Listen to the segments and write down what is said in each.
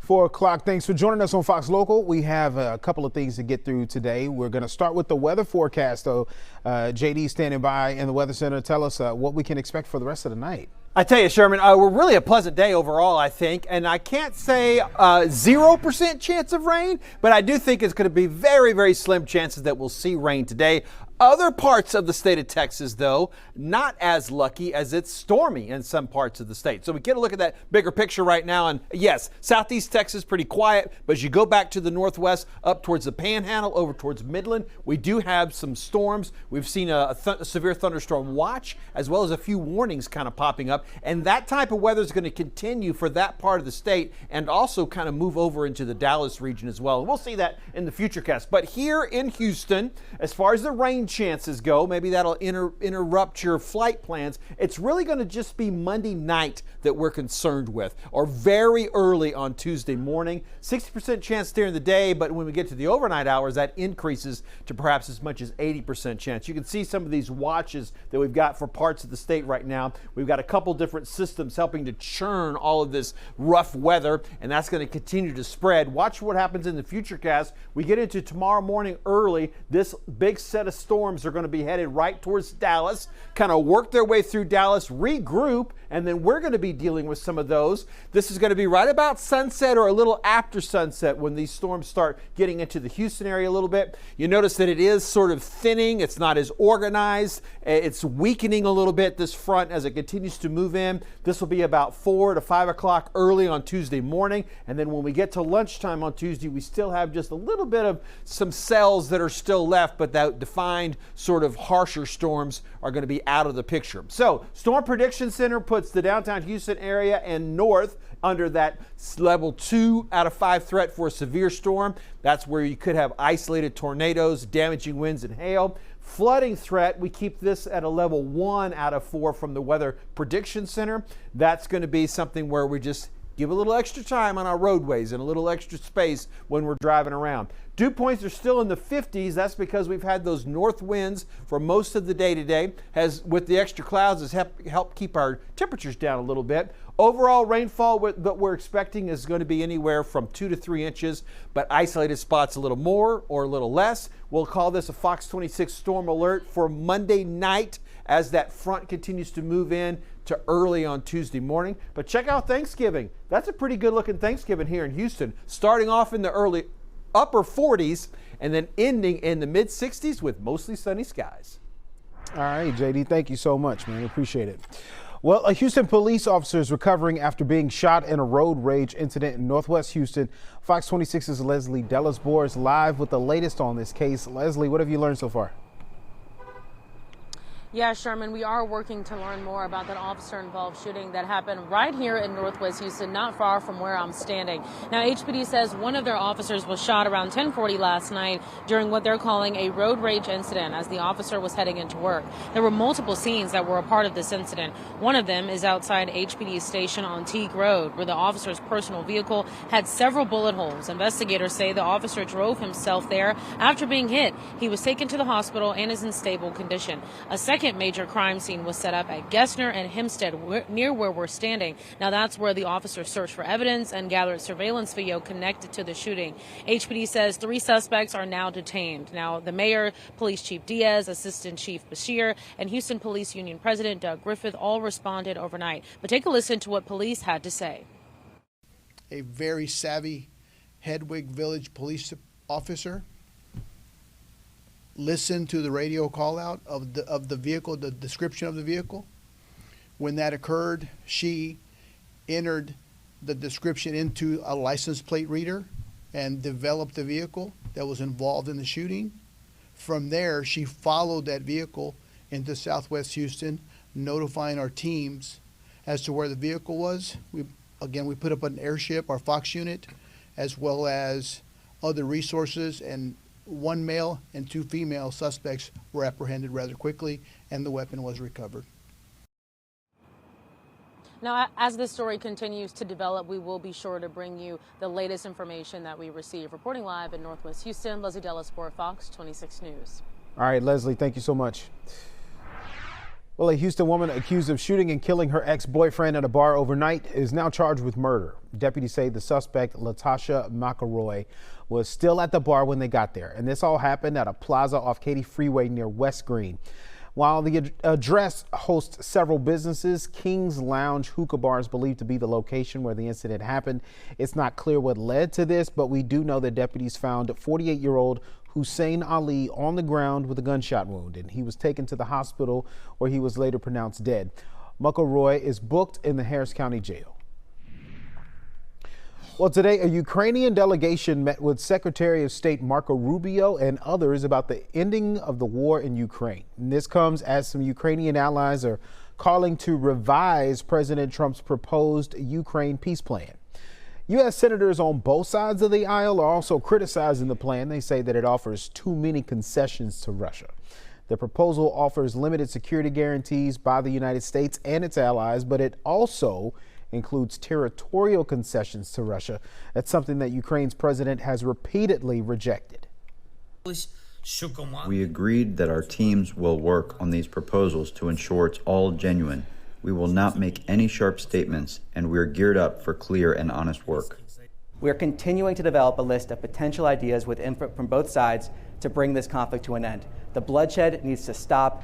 4 o'clock. Thanks for joining us on Fox Local. We have a couple of things to get through today. We're going to start with the weather forecast, though. JD standing by in the Weather Center. Tell us what we can expect for the rest of the night. I tell you, Sherman, we're really a pleasant day overall, I think. And I can't say 0% chance of rain, but I do think it's going to be very, very slim chances that we'll see rain today. Other parts of the state of Texas, though, not as lucky as it's stormy in some parts of the state. So we get a look at that bigger picture right now. And yes, southeast Texas pretty quiet, but as you go back to the northwest, up towards the Panhandle, over towards Midland, we do have some storms. We've seen a severe thunderstorm watch, as well as a few warnings kind of popping up. And that type of weather is going to continue for that part of the state and also kind of move over into the Dallas region as well. And we'll see that in the futurecast. But here in Houston, as far as the rain chances go, maybe that'll interrupt your flight plans. It's really going to just be Monday night that we're concerned with, or very early on Tuesday morning. 60% chance during the day, but when we get to the overnight hours, that increases to perhaps as much as 80% chance. You can see some of these watches that we've got for parts of the state right now. We've got a couple different systems helping to churn all of this rough weather, and that's going to continue to spread. Watch what happens in the futurecast. We get into tomorrow morning early. This big set of storms are going to be headed right towards Dallas, kind of work their way through Dallas, regroup, and then we're going to be dealing with some of those. This is going to be right about sunset or a little after sunset when these storms start getting into the Houston area a little bit. You notice that it is sort of thinning. It's not as organized. It's weakening a little bit, this front, as it continues to move in. This will be about 4 to 5 o'clock early on Tuesday morning. And then when we get to lunchtime on Tuesday, we still have just a little bit of some cells that are still left, but that defined sort of harsher storms are going to be out of the picture. So Storm Prediction Center puts the downtown Houston area and north under that level 2 out of 5 threat for a severe storm. That's where you could have isolated tornadoes, damaging winds, and hail. Flooding threat, we keep this at a level 1 out of 4 from the Weather Prediction Center. That's going to be something where we just give a little extra time on our roadways and a little extra space when we're driving around. Dew points are still in the 50s. That's because we've had those north winds for most of the day today. With the extra clouds, has helped keep our temperatures down a little bit. Overall rainfall that we're expecting is going to be anywhere from 2 to 3 inches, but isolated spots a little more or a little less. We'll call this a Fox 26 storm alert for Monday night as that front continues to move in to early on Tuesday morning. But check out Thanksgiving. That's a pretty good looking Thanksgiving here in Houston, starting off in the early upper 40s and then ending in the mid 60s with mostly sunny skies. All right, JD, thank you so much, man. Appreciate it. Well, a Houston police officer is recovering after being shot in a road rage incident in Northwest Houston. Fox 26's Leslie Dellisbour is live with the latest on this case. Leslie, what have you learned so far? Yeah, Sherman, we are working to learn more about that officer-involved shooting that happened right here in Northwest Houston, not far from where I'm standing. Now, HPD says one of their officers was shot around 10:40 last night during what they're calling a road rage incident as the officer was heading into work. There were multiple scenes that were a part of this incident. One of them is outside HPD's station on Teague Road, where the officer's personal vehicle had several bullet holes. Investigators say the officer drove himself there after being hit. He was taken to the hospital and is in stable condition. A second major crime scene was set up at Gessner and Hempstead, near where we're standing. Now, that's where the officers searched for evidence and gathered surveillance video connected to the shooting. HPD says 3 suspects are now detained. Now, the mayor, Police Chief Diaz, Assistant Chief Bashir, and Houston Police Union President Doug Griffith all responded overnight. But take a listen to what police had to say. A very savvy Hedwig Village police officer listened to the radio call out of the vehicle, the description of the vehicle. When that occurred, she entered the description into a license plate reader and developed the vehicle that was involved in the shooting. From there, she followed that vehicle into Southwest Houston, notifying our teams as to where the vehicle was. We put up an airship, our Fox unit, as well as other resources, and 1 male and 2 female suspects were apprehended rather quickly, and the weapon was recovered. Now, as this story continues to develop, we will be sure to bring you the latest information that we receive. Reporting live in Northwest Houston, Leslie Dellisbour, Fox 26 News. All right, Leslie, thank you so much. Well, a Houston woman accused of shooting and killing her ex-boyfriend at a bar overnight is now charged with murder. Deputies say the suspect, Latasha McElroy, was still at the bar when they got there, and this all happened at a plaza off Katy Freeway near West Green. While the address hosts several businesses, King's Lounge Hookah Bar is believed to be the location where the incident happened. It's not clear what led to this, but we do know that deputies found 48-year-old Hussein Ali on the ground with a gunshot wound, and he was taken to the hospital where he was later pronounced dead. McElroy is booked in the Harris County Jail. Well, today, a Ukrainian delegation met with Secretary of State Marco Rubio and others about the ending of the war in Ukraine. And this comes as some Ukrainian allies are calling to revise President Trump's proposed Ukraine peace plan. U.S. senators on both sides of the aisle are also criticizing the plan. They say that it offers too many concessions to Russia. The proposal offers limited security guarantees by the United States and its allies, but it also includes territorial concessions to Russia. That's something that Ukraine's president has repeatedly rejected. We agreed that our teams will work on these proposals to ensure it's all genuine. We will not make any sharp statements, and we are geared up for clear and honest work. We are continuing to develop a list of potential ideas with input from both sides to bring this conflict to an end. The bloodshed needs to stop.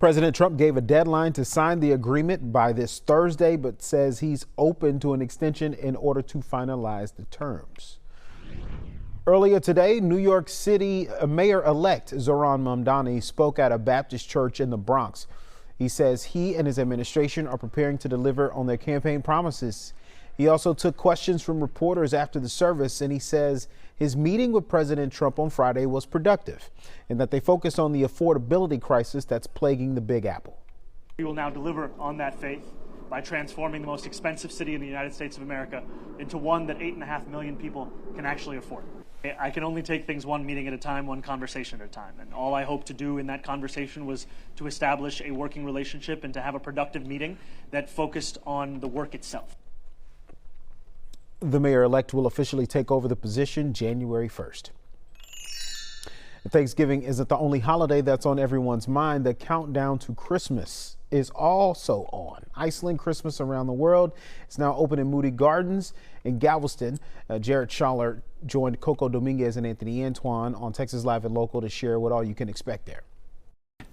President Trump gave a deadline to sign the agreement by this Thursday, but says he's open to an extension in order to finalize the terms. Earlier today, New York City Mayor-elect Zohran Mamdani spoke at a Baptist church in the Bronx. He says he and his administration are preparing to deliver on their campaign promises. He also took questions from reporters after the service, and he says his meeting with President Trump on Friday was productive and that they focused on the affordability crisis that's plaguing the Big Apple. We will now deliver on that faith by transforming the most expensive city in the United States of America into one that 8.5 million people can actually afford. I can only take things one meeting at a time, one conversation at a time. And all I hope to do in that conversation was to establish a working relationship and to have a productive meeting that focused on the work itself. The mayor-elect will officially take over the position January 1st. Thanksgiving isn't the only holiday that's on everyone's mind. The countdown to Christmas is also on. Iceland Christmas Around the World is now open in Moody Gardens in Galveston. Jared Schaller joined Coco Dominguez and Anthony Antoine on Texas Live and Local to share what all you can expect there.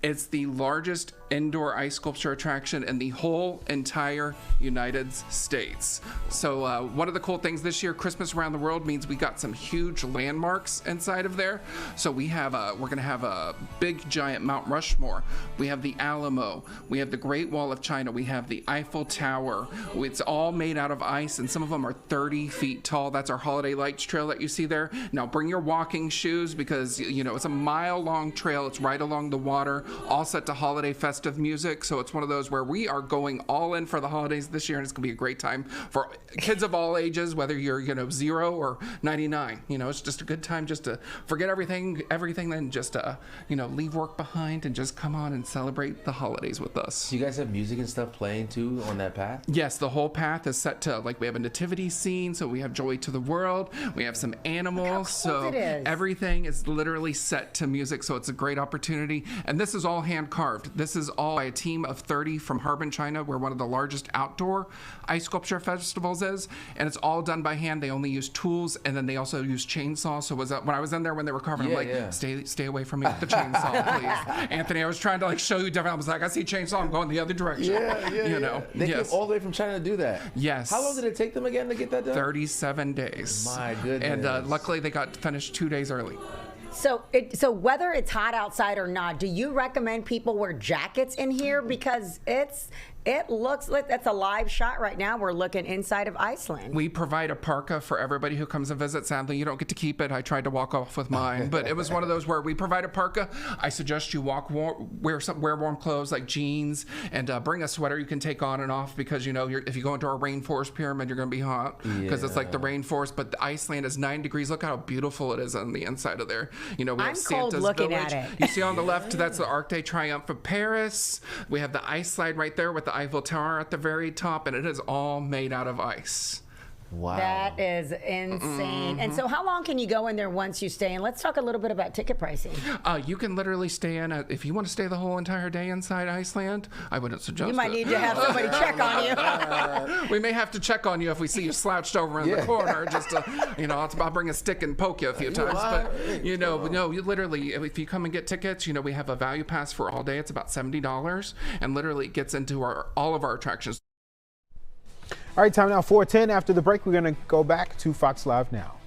It's the largest indoor ice sculpture attraction in the whole entire United States. So one of the cool things this year, Christmas Around the World, means we got some huge landmarks inside of there. So we have we're gonna have a big giant Mount Rushmore. We have the Alamo. We have the Great Wall of China. We have the Eiffel Tower. It's all made out of ice, and some of them are 30 feet tall. That's our Holiday Lights trail that you see there. Now bring your walking shoes because you know it's a mile-long trail. It's right along the water, all set to holiday festive music. So it's one of those where we are going all in for the holidays this year, and it's gonna be a great time for kids of all ages, whether you're 0 or 99. It's just a good time just to forget everything, then just leave work behind and just come on and celebrate the holidays with us. Do you guys have music and stuff playing too on that path? Yes, the whole path is set to, we have a nativity scene, so we have Joy to the World, we have some animals, so everything is literally set to music, so it's a great opportunity. And this is all hand carved. This is all by a team of 30 from Harbin, China, where one of the largest outdoor ice sculpture festivals is, and it's all done by hand. They only use tools, and then they also use chainsaws. So when I was in there when they were carving, stay away from me with the chainsaw, please. Anthony, I was trying to show you different. I was like, I see chainsaw, I'm going the other direction. They came all the way from China to do that. Yes. How long did it take them again to get that done? 37 days. My goodness. And luckily they got finished 2 days early. So whether it's hot outside or not, do you recommend people wear jackets in here? Because it looks like that's a live shot right now. We're looking inside of Iceland. We provide a parka for everybody who comes and visits. Sadly, you don't get to keep it. I tried to walk off with mine, but it was one of those where we provide a parka. I suggest you wear warm clothes like jeans, and bring a sweater you can take on and off because if you go into our rainforest pyramid, you're going to be hot because it's like the rainforest. But the Iceland is 9 degrees. Look how beautiful it is on the inside of there. We have I'm Santa's cold looking Village. at it. You see on the left, that's the Arc de Triomphe of Paris. We have the ice slide right there with the Eiffel Tower at the very top, and it is all made out of ice. Wow. That is insane. And so how long can you go in there once you stay in? Let's talk a little bit about ticket pricing. You can literally stay in, if you want to stay the whole entire day inside Iceland, I wouldn't suggest it. You might need to have somebody check on you. We may have to check on you if we see you slouched over in the corner, just to, I'll bring a stick and poke you a few times. But, no, you literally, if you come and get tickets, we have a value pass for all day. It's about $70, and literally it gets into all of our attractions. All right, time now 4:10. After the break, we're going to go back to Fox Live Now.